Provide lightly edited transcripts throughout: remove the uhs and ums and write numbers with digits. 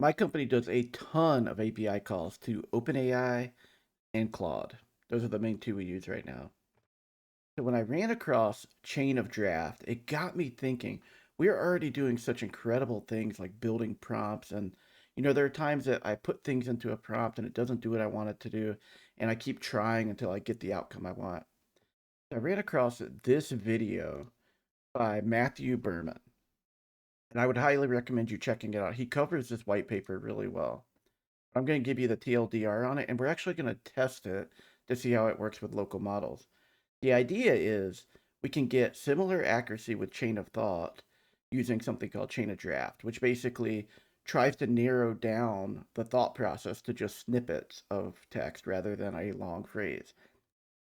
My company does a ton of API calls to OpenAI and Claude. Those are the main two we use right now. So when I ran across Chain of Draft, it got me thinking, we are already doing such incredible things like building prompts. And, there are times that I put things into a prompt and it doesn't do what I want it to do. And I keep trying until I get the outcome I want. I ran across this video by Matthew Berman, and I would highly recommend you checking it out. He covers this white paper really well. I'm going to give you the TLDR on it, and we're actually going to test it to see how it works with local models. The idea is we can get similar accuracy with chain of thought using something called chain of draft, which basically tries to narrow down the thought process to just snippets of text rather than a long phrase.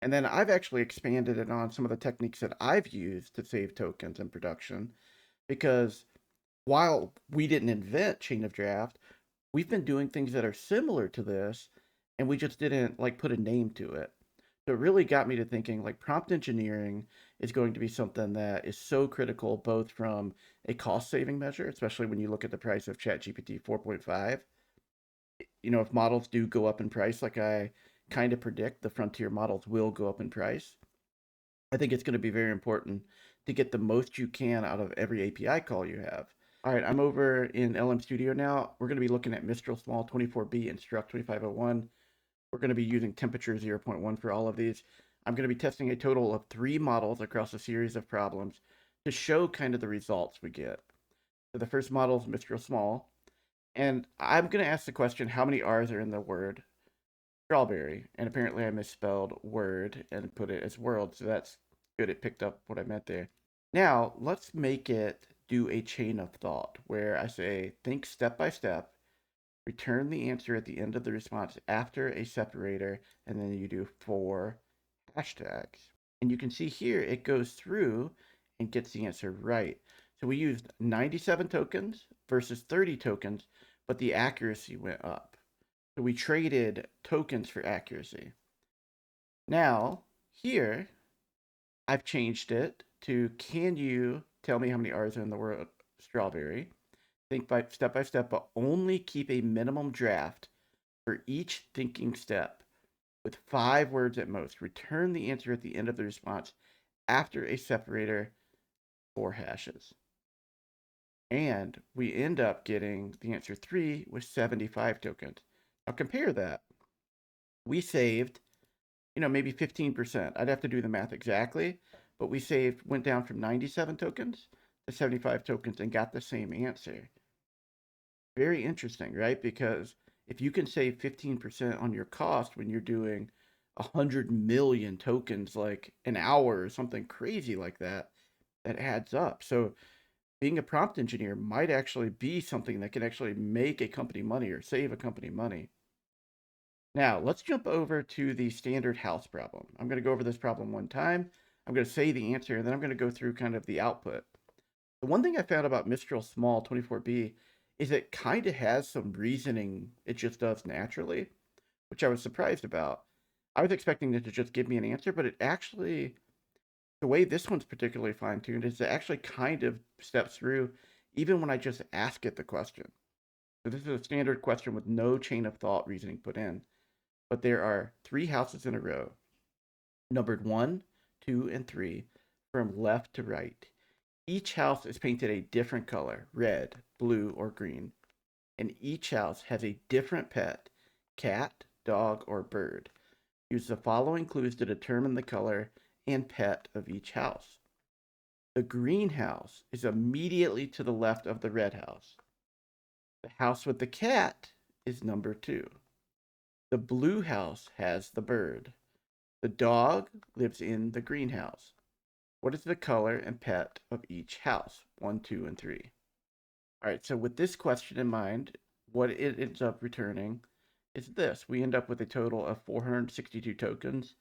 And then I've actually expanded it on some of the techniques that I've used to save tokens in production because while we didn't invent chain of draft, we've been doing things that are similar to this and we just didn't like put a name to it. So it really got me to thinking like prompt engineering is going to be something that is so critical both from a cost saving measure, especially when you look at the price of ChatGPT 4.5. If models do go up in price like I kind of predict, the frontier models will go up in price. I think it's going to be very important to get the most you can out of every API call you have. All right, I'm over in LM Studio now. We're going to be looking at Mistral Small 24B and Struct 2501. We're going to be using temperature 0.1 for all of these. I'm going to be testing a total of 3 models across a series of problems to show kind of the results we get. So the first model is Mistral Small, and I'm going to ask the question, how many R's are in the word strawberry? And apparently I misspelled word and put it as world, so that's good. It picked up what I meant there. Now, let's make it do a chain of thought where I say, think step by step, return the answer at the end of the response after a separator, and then you do 4 hashtags. And you can see here it goes through and gets the answer right. So we used 97 tokens versus 30 tokens, but the accuracy went up. So we traded tokens for accuracy. Now, here, I've changed it to, can you tell me how many R's are in the word strawberry? Think by step, but only keep a minimum draft for each thinking step with 5 words at most. Return the answer at the end of the response after a separator, 4 hashes. And we end up getting the answer 3 with 75 tokens. Now compare that. We saved, maybe 15%. I'd have to do the math exactly, but went down from 97 tokens to 75 tokens and got the same answer. Very interesting, right? Because if you can save 15% on your cost when you're doing 100 million tokens like an hour or something crazy like that, that adds up. So being a prompt engineer might actually be something that can actually make a company money or save a company money. Now, let's jump over to the standard house problem. I'm going to go over this problem one time. I'm going to say the answer, and then I'm going to go through kind of the output. The one thing I found about Mistral Small 24B is it kind of has some reasoning it just does naturally, which I was surprised about. I was expecting it to just give me an answer, but it actually, the way this one's particularly fine tuned is it actually kind of steps through even when I just ask it the question. So this is a standard question with no chain of thought reasoning put in. But there are 3 houses in a row, numbered 1, 2, and 3, from left to right. Each house is painted a different color, red, blue, or green, and each house has a different pet, cat, dog, or bird. Use the following clues to determine the color and pet of each house. The green house is immediately to the left of the red house. The house with the cat is number 2. The blue house has the bird. The dog lives in the greenhouse. What is the color and pet of each house? 1, 2, and 3. All right, so with this question in mind, what it ends up returning is this. We end up with a total of 462 tokens,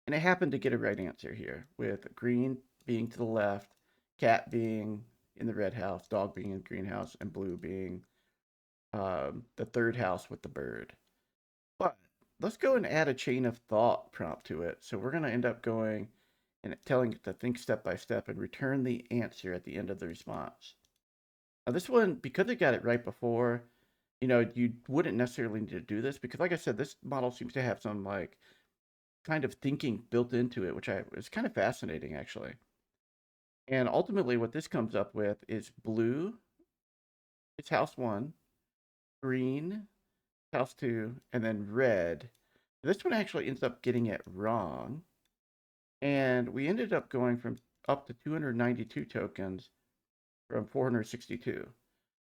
and it happened to get a right answer here, with green being to the left, cat being in the red house, dog being in the greenhouse, and blue being the third house with the bird. But let's go and add a chain of thought prompt to it. So we're going to end up going and telling it to think step by step and return the answer at the end of the response. Now this one, because it got it right before, you wouldn't necessarily need to do this because, like I said, this model seems to have some like kind of thinking built into it, which is kind of fascinating actually. And ultimately, what this comes up with is blue, it's house one, green, house two, and then red. This one actually ends up getting it wrong. And we ended up going from up to 292 tokens from 462.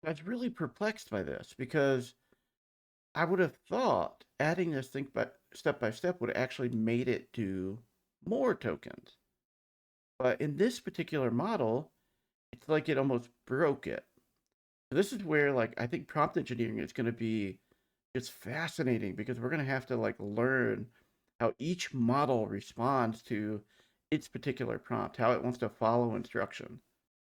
I was really perplexed by this because I would have thought adding this thing by step would have actually made it do more tokens. But in this particular model, it's like it almost broke it. So this is where like I think prompt engineering is going to be just fascinating because we're going to have to like learn how each model responds to its particular prompt, how it wants to follow instruction.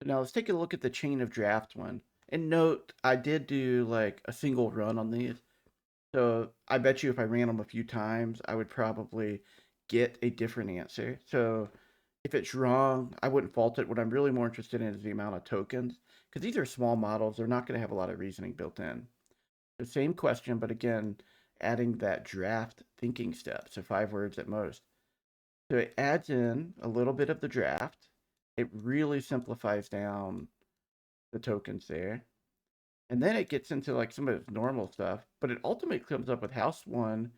So now let's take a look at the chain of draft one. And note, I did do like a single run on these. So I bet you if I ran them a few times, I would probably get a different answer. So if it's wrong, I wouldn't fault it. What I'm really more interested in is the amount of tokens, because these are small models. They're not going to have a lot of reasoning built in. The same question, but again, adding that draft thinking step, so 5 words at most. So it adds in a little bit of the draft. It really simplifies down the tokens there. And then it gets into like some of its normal stuff, but it ultimately comes up with house one,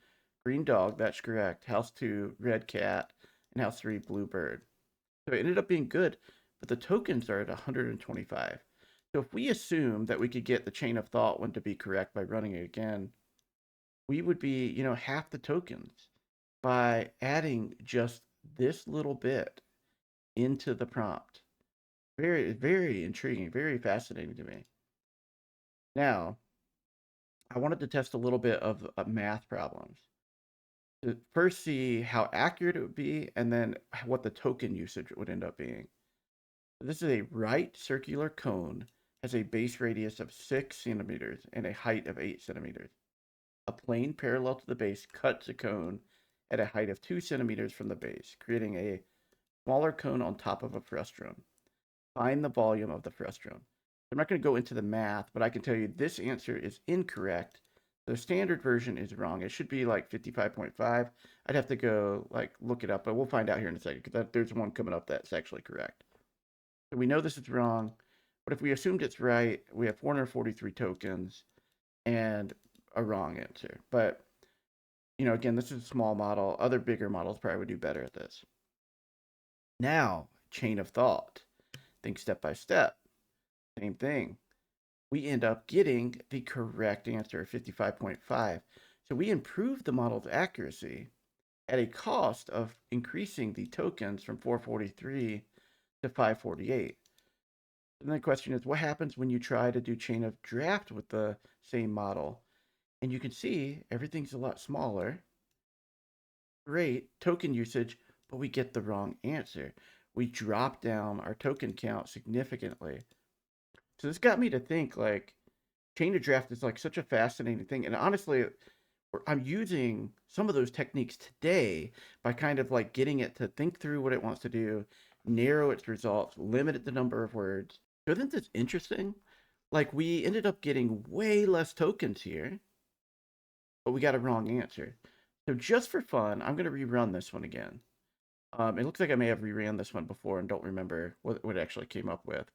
green dog, that's correct. House two, red cat, and house three, blue bird. So it ended up being good, but the tokens are at 125. So if we assume that we could get the chain of thought one to be correct by running it again, we would be, half the tokens by adding just this little bit into the prompt. Very, very intriguing, very fascinating to me. Now, I wanted to test a little bit of math problems to first see how accurate it would be and then what the token usage would end up being. This is a right circular cone, has a base radius of 6 centimeters and a height of 8 centimeters. A plane parallel to the base cuts a cone at a height of 2 centimeters from the base, creating a smaller cone on top of a frustrum. Find the volume of the frustrum. I'm not going to go into the math, but I can tell you this answer is incorrect. The standard version is wrong. It should be like 55.5. I'd have to go like look it up, but we'll find out here in a second because there's one coming up that's actually correct. So we know this is wrong, but if we assumed it's right, we have 443 tokens and a wrong answer. But again, this is a small model. Other bigger models probably would do better at this. Now, chain of thought. Think step by step. Same thing. We end up getting the correct answer, 55.5. So we improved the model's accuracy at a cost of increasing the tokens from 443 to 548. And the question is, what happens when you try to do chain of draft with the same model? And you can see everything's a lot smaller. Great token usage, but we get the wrong answer. We drop down our token count significantly. So this got me to think like chain of draft is like such a fascinating thing. And honestly, I'm using some of those techniques today by kind of like getting it to think through what it wants to do, narrow its results, limit the number of words. So isn't this interesting? Like we ended up getting way less tokens here, but we got a wrong answer. So just for fun, I'm going to rerun this one again. It looks like I may have reran this one before and don't remember what it actually came up with,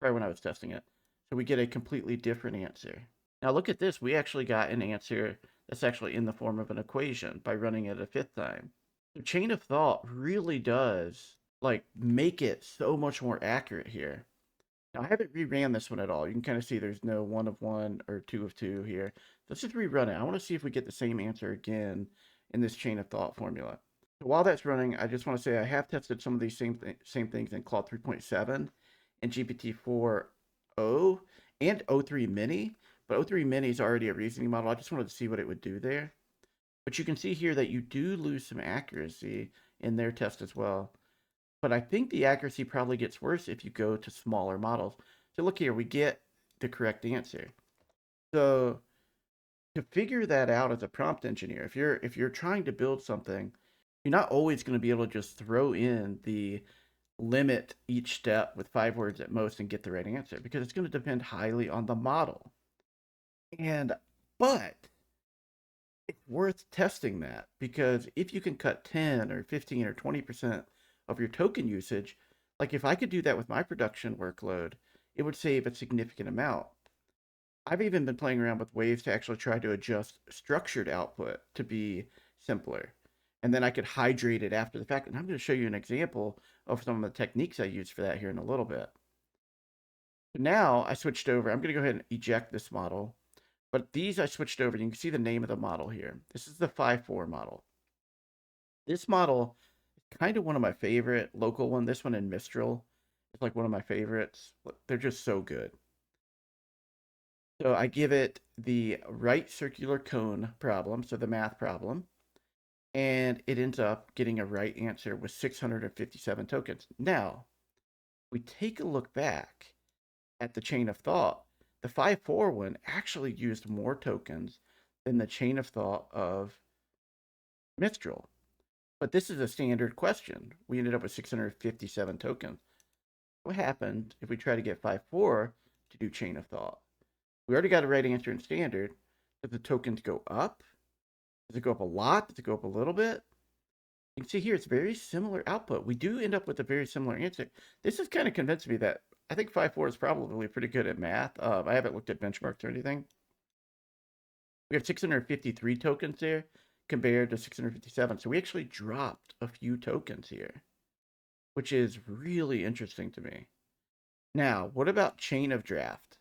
probably when I was testing it. So we get a completely different answer. Now look at this. We actually got an answer that's actually in the form of an equation by running it a fifth time. The chain of thought really does like make it so much more accurate here. Now I haven't reran this one at all. You can kind of see there's no 1 of 1 or 2 of 2 here. Let's just rerun it. I want to see if we get the same answer again in this chain of thought formula. So while that's running, I just want to say I have tested some of these same things in Claude 3.7 and GPT-4o and O3 Mini, but O3 Mini is already a reasoning model. I just wanted to see what it would do there. But you can see here that you do lose some accuracy in their test as well. But I think the accuracy probably gets worse if you go to smaller models. So look here, we get the correct answer. So to figure that out as a prompt engineer, if you're trying to build something, you're not always going to be able to just throw in the limit each step with 5 words at most and get the right answer because it's going to depend highly on the model. And, but it's worth testing that because if you can cut 10 or 15 or 20% of your token usage, like if I could do that with my production workload, it would save a significant amount. I've even been playing around with ways to actually try to adjust structured output to be simpler. And then I could hydrate it after the fact. And I'm going to show you an example of some of the techniques I use for that here in a little bit. Now I switched over. I'm going to go ahead and eject this model. But these I switched over. You can see the name of the model here. This is the 5.4 model. This model is kind of one of my favorite local one. This one in Mistral is like one of my favorites. They're just so good. So I give it the right circular cone problem, so the math problem, and it ends up getting a right answer with 657 tokens. Now, we take a look back at the chain of thought. The 5.4 one actually used more tokens than the chain of thought of Mistral. But this is a standard question. We ended up with 657 tokens. What happened if we try to get 5.4 to do chain of thought? We already got a right answer in standard. Does the tokens go up? Does it go up a lot? Does it go up a little bit? You can see here it's very similar output. We do end up with a very similar answer. This has kind of convinced me that I think 5.4 is probably pretty good at math. I haven't looked at benchmarks or anything. We have 653 tokens there compared to 657. So we actually dropped a few tokens here, which is really interesting to me. Now, what about chain of draft?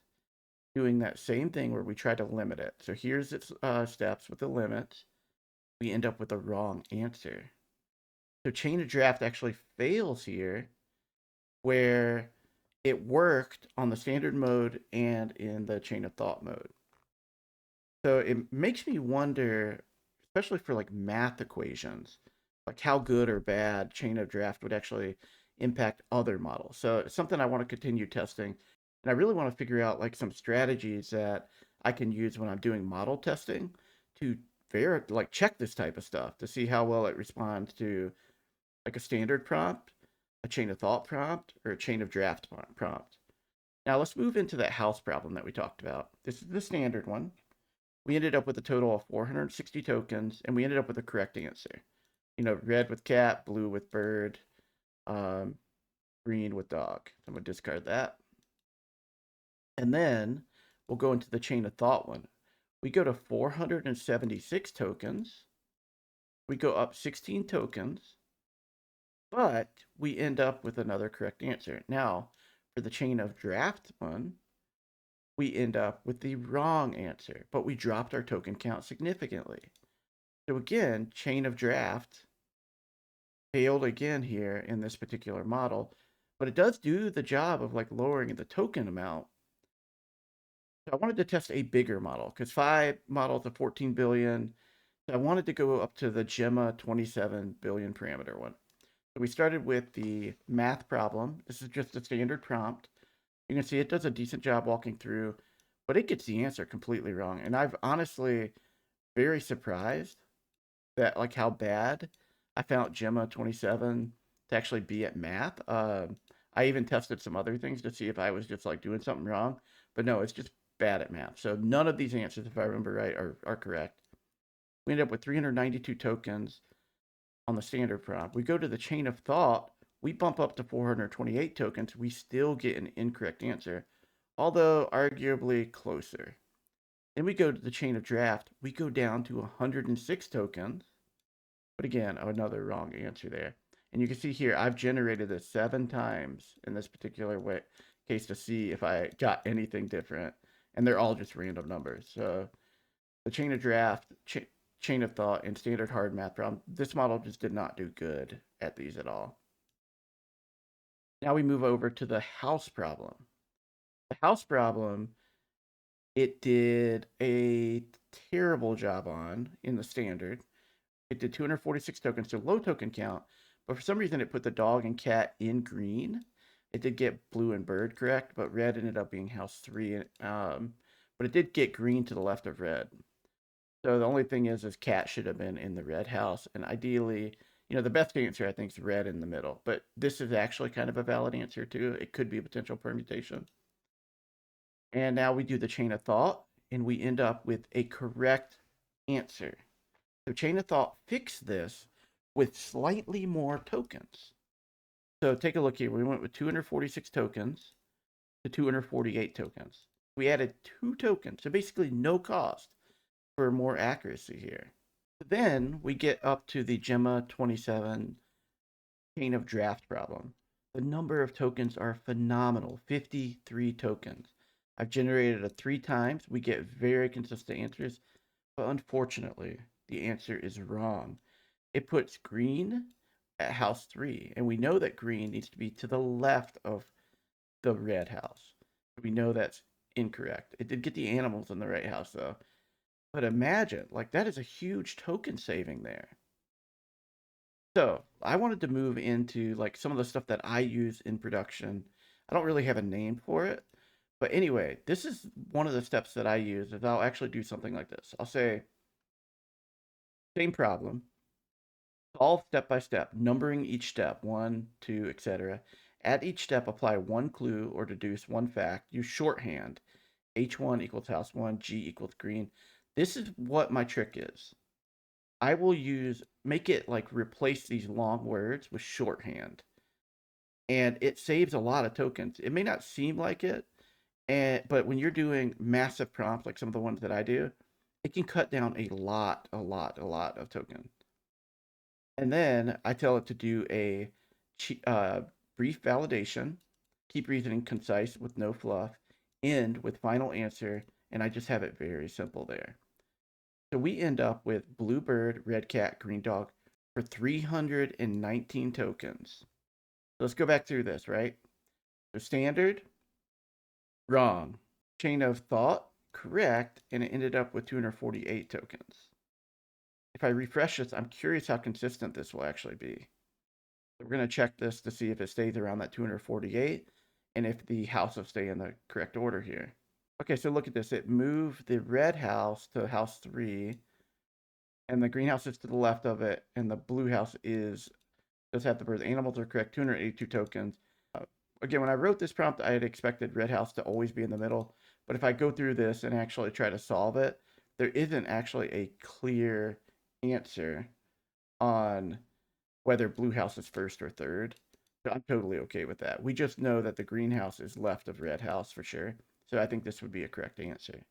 Doing that same thing where we try to limit it. So here's its steps with the limits. We end up with the wrong answer. So chain of draft actually fails here where it worked on the standard mode and in the chain of thought mode. So it makes me wonder, especially for like math equations, like how good or bad chain of draft would actually impact other models. So it's something I want to continue testing. And I really want to figure out like some strategies that I can use when I'm doing model testing to like check this type of stuff to see how well it responds to like a standard prompt, a chain of thought prompt, or a chain of draft prompt. Now let's move into that house problem that we talked about. This is the standard one. We ended up with a total of 460 tokens, and we ended up with a correct answer. You know, red with cat, blue with bird, um, green with dog. So I'm going to discard that. And then we'll go into the chain of thought one. We go to 476 tokens. We go up 16 tokens, but we end up with another correct answer. Now, for the chain of draft one, we end up with the wrong answer, but we dropped our token count significantly. So again, chain of draft failed again here in this particular model, but it does do the job of like lowering the token amount. So I wanted to test a bigger model because 5 models of 14 billion. So I wanted to go up to the Gemma 27 billion parameter one. So we started with the math problem. This is just a standard prompt. You can see it does a decent job walking through, but it gets the answer completely wrong. And I've honestly very surprised that like how bad I found Gemma 27 to actually be at math. I even tested some other things to see if I was just like doing something wrong, but no, it's just bad at math. So none of these answers, if I remember right, are correct. We end up with 392 tokens on the standard prompt. We go to the chain of thought, we bump up to 428 tokens. We still get an incorrect answer, although arguably closer. Then we go to the chain of draft, we go down to 106 tokens. But again, another wrong answer there. And you can see here, I've generated this 7 times in this particular case to see if I got anything different. And they're all just random numbers. So the chain of draft, chain of thought, and standard hard math problem, this model just did not do good at these at all. Now we move over to the house problem. The house problem, it did a terrible job on in the standard. It did 246 tokens, so low token count, but for some reason it put the dog and cat in green. It did get blue and bird correct, but red ended up being house 3. But it did get green to the left of red. So the only thing is cat should have been in the red house, and ideally, you know, the best answer I think is red in the middle. But this is actually kind of a valid answer too. It could be a potential permutation. And now we do the chain of thought. and we end up with a correct answer. So chain of thought fixed this with slightly more tokens. So take a look here. We went with 246 tokens to 248 tokens. We added 2 tokens, so basically no cost for more accuracy here. Then we get up to the Gemma 27 chain of draft problem. The number of tokens are phenomenal, 53 tokens. I've generated it 3 times. We get very consistent answers, but unfortunately, the answer is wrong. It puts green at house 3, and we know that green needs to be to the left of the red house. We know that's incorrect. It did get the animals in the right house, though. But imagine, like, that is a huge token saving there. So I wanted to move into like some of the stuff that I use in production. I don't really have a name for it, but anyway, this is one of the steps that I use. Is I'll actually do something like this. I'll say same problem, solve step by step, numbering each step, 1, 2, etc. At each step, apply one clue or deduce one fact. Use shorthand. H1 equals house 1, G equals green. This is what my trick is. I will make it like replace these long words with shorthand. And it saves a lot of tokens. It may not seem like it, but when you're doing massive prompts, like some of the ones that I do, it can cut down a lot of tokens. And then I tell it to do a brief validation, keep reasoning concise with no fluff, end with final answer, and I just have it very simple there. So we end up with blue bird, red cat, green dog for 319 tokens. So let's go back through this, right? So standard, wrong. Chain of thought, correct, and it ended up with 248 tokens. If I refresh this, I'm curious how consistent this will actually be. So we're going to check this to see if it stays around that 248 and if the house will stay in the correct order here. Okay, so look at this. It moved the red house to house 3, and the greenhouse is to the left of it, and the blue house does have the bird. The animals are correct, 282 tokens. Again, when I wrote this prompt, I had expected red house to always be in the middle, but if I go through this and actually try to solve it, there isn't actually a clear answer on whether blue house is first or third. So I'm totally okay with that. We just know that the greenhouse is left of red house for sure. So I think this would be a correct answer.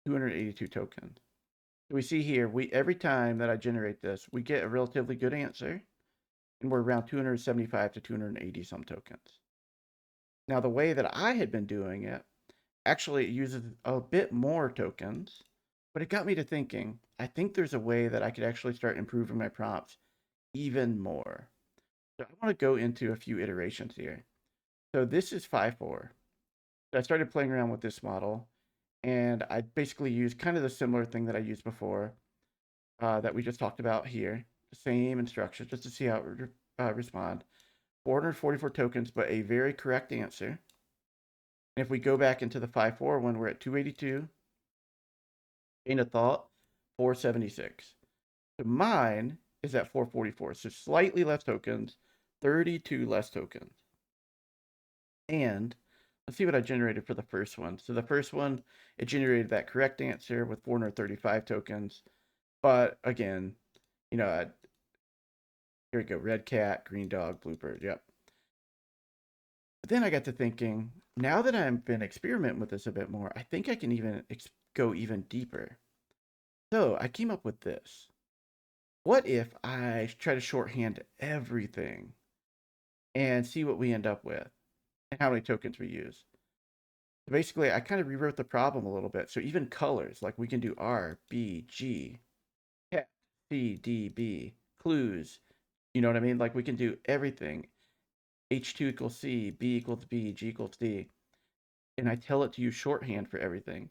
282 tokens. So we see here, every time that I generate this, we get a relatively good answer, and we're around 275 to 280 some tokens. Now, the way that I had been doing it, actually it uses a bit more tokens, but it got me to thinking, I think there's a way that I could actually start improving my prompts even more. So I want to go into a few iterations here. So this is 5.4. So I started playing around with this model, and I basically used kind of the similar thing that I used before that we just talked about here. The same instructions just to see how it would respond. 444 tokens, but a very correct answer. And if we go back into the 5.4 one, we're at 282. Chain of thought, 476. So mine is at 444, so slightly less tokens, 32 less tokens. And let's see what I generated for the first one. So the first one, it generated that correct answer with 435 tokens. But again, here we go. Red cat, green dog, blue bird. Yep. But then I got to thinking, now that I've been experimenting with this a bit more, I think I can even go even deeper. So I came up with this. What if I try to shorthand everything and see what we end up with and how many tokens we use? So basically, I kind of rewrote the problem a little bit. So even colors, like we can do R, B, G, cat, C, D, B, clues. You know what I mean? Like we can do everything. H2 equals C, B equals B, G equals D. And I tell it to use shorthand for everything.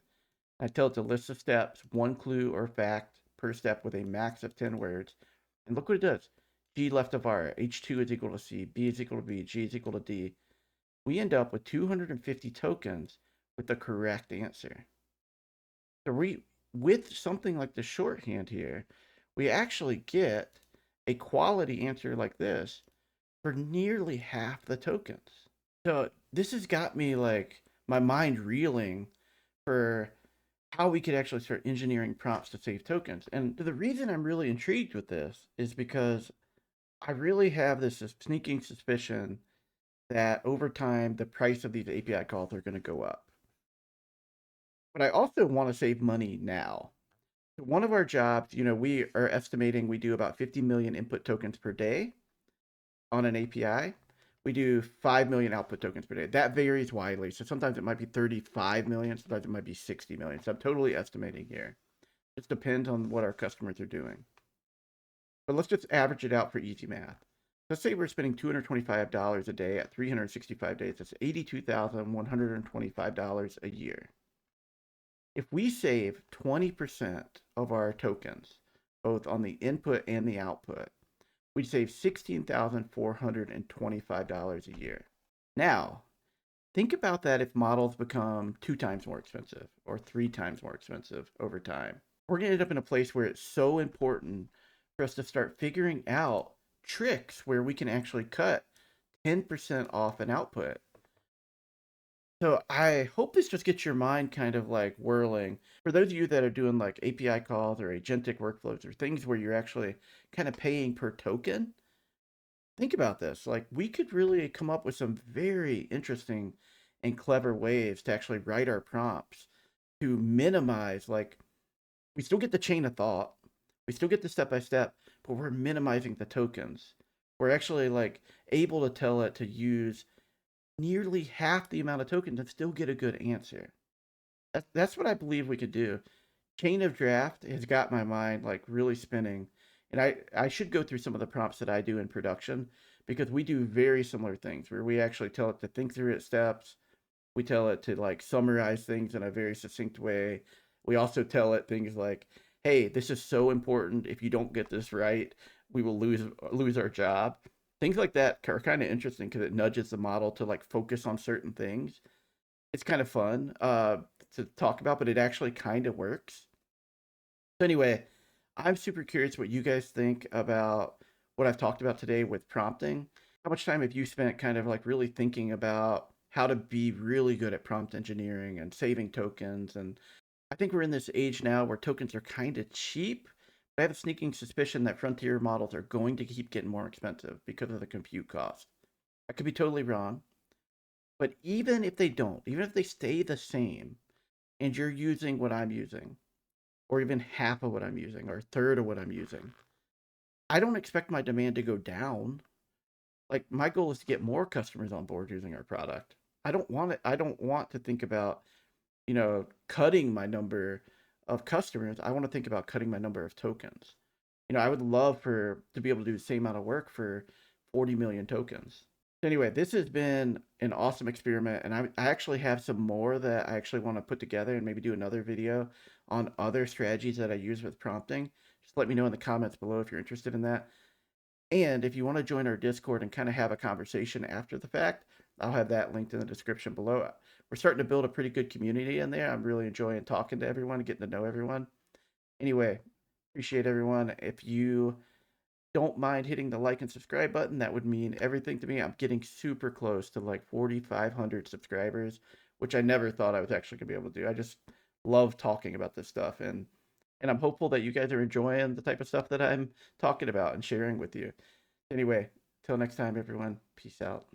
I tell it to list the steps, one clue or fact per step with a max of 10 words. And look what it does. G left of R, H2 is equal to C, B is equal to B, G is equal to D. We end up with 250 tokens with the correct answer. So with something like the shorthand here, we actually get a quality answer like this for nearly half the tokens. So this has got me like my mind reeling for how we could actually start engineering prompts to save tokens. And the reason I'm really intrigued with this is because I really have this sneaking suspicion that over time the price of these API calls are going to go up. But I also want to save money now. One of our jobs, we are estimating we do about 50 million input tokens per day on an API. We do 5 million output tokens per day. That varies widely. So sometimes it might be 35 million, sometimes it might be 60 million. So I'm totally estimating here. It just depends on what our customers are doing. But let's just average it out for easy math. Let's say we're spending $225 a day at 365 days. That's $82,125 a year. If we save 20% of our tokens, both on the input and the output, we'd save $16,425 a year. Now, think about that if models become 2 times more expensive or 3 times more expensive over time. We're going to end up in a place where it's so important for us to start figuring out tricks where we can actually cut 10% off an output. So I hope this just gets your mind kind of like whirling. For those of you that are doing like API calls or agentic workflows or things where you're actually kind of paying per token, think about this. Like we could really come up with some very interesting and clever ways to actually write our prompts to minimize, like, we still get the chain of thought, we still get the step by step, but we're minimizing the tokens. We're actually like able to tell it to use nearly half the amount of tokens and still get a good answer. That's what I believe we could do. Chain of draft has got my mind like really spinning. And I should go through some of the prompts that I do in production because we do very similar things where we actually tell it to think through its steps. We tell it to like summarize things in a very succinct way. We also tell it things like, hey, this is so important. If you don't get this right, we will lose our job. Things like that are kind of interesting because it nudges the model to like focus on certain things. It's kind of fun to talk about, but it actually kind of works. So anyway, I'm super curious what you guys think about what I've talked about today with prompting. How much time have you spent kind of like really thinking about how to be really good at prompt engineering and saving tokens? And I think we're in this age now where tokens are kind of cheap. But I have a sneaking suspicion that frontier models are going to keep getting more expensive because of the compute cost. I could be totally wrong. But even if they don't, even if they stay the same, and you're using what I'm using, or even half of what I'm using, or a third of what I'm using, I don't expect my demand to go down. Like my goal is to get more customers on board using our product. I don't want to think about, cutting my number of customers. I want to think about cutting my number of tokens. I would love to be able to do the same amount of work for 40 million tokens. Anyway, this has been an awesome experiment, and I actually have some more that I actually want to put together and maybe do another video on other strategies that I use with prompting. Just let me know in the comments below if you're interested in that. And if you want to join our Discord and kind of have a conversation after the fact, I'll have that linked in the description below. We're starting to build a pretty good community in there. I'm really enjoying talking to everyone and getting to know everyone. Anyway, appreciate everyone. If you don't mind hitting the like and subscribe button, that would mean everything to me. I'm getting super close to like 4,500 subscribers, which I never thought I was actually going to be able to do. I just love talking about this stuff, and I'm hopeful that you guys are enjoying the type of stuff that I'm talking about and sharing with you. Anyway, till next time, everyone, peace out.